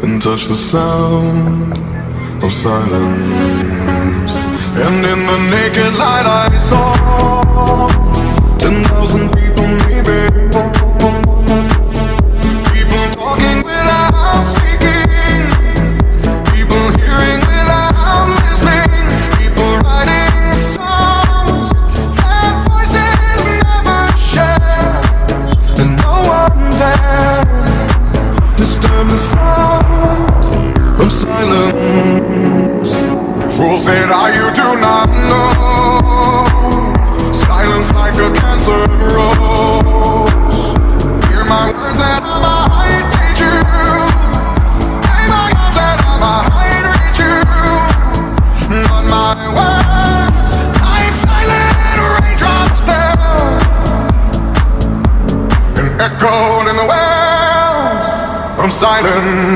and touch the sound of silence. And in the naked light I saw 10,000 people, maybe. People talking without speaking, people hearing without listening, people writing songs that voices never share, and no one dared disturb the sound of silence. Fools said, you do not know. Silence like a cancer grows. Hear my words and I might teach you. Play my arms and I might reach you. But my words, like silent raindrops fell and echoed in the wells of silence.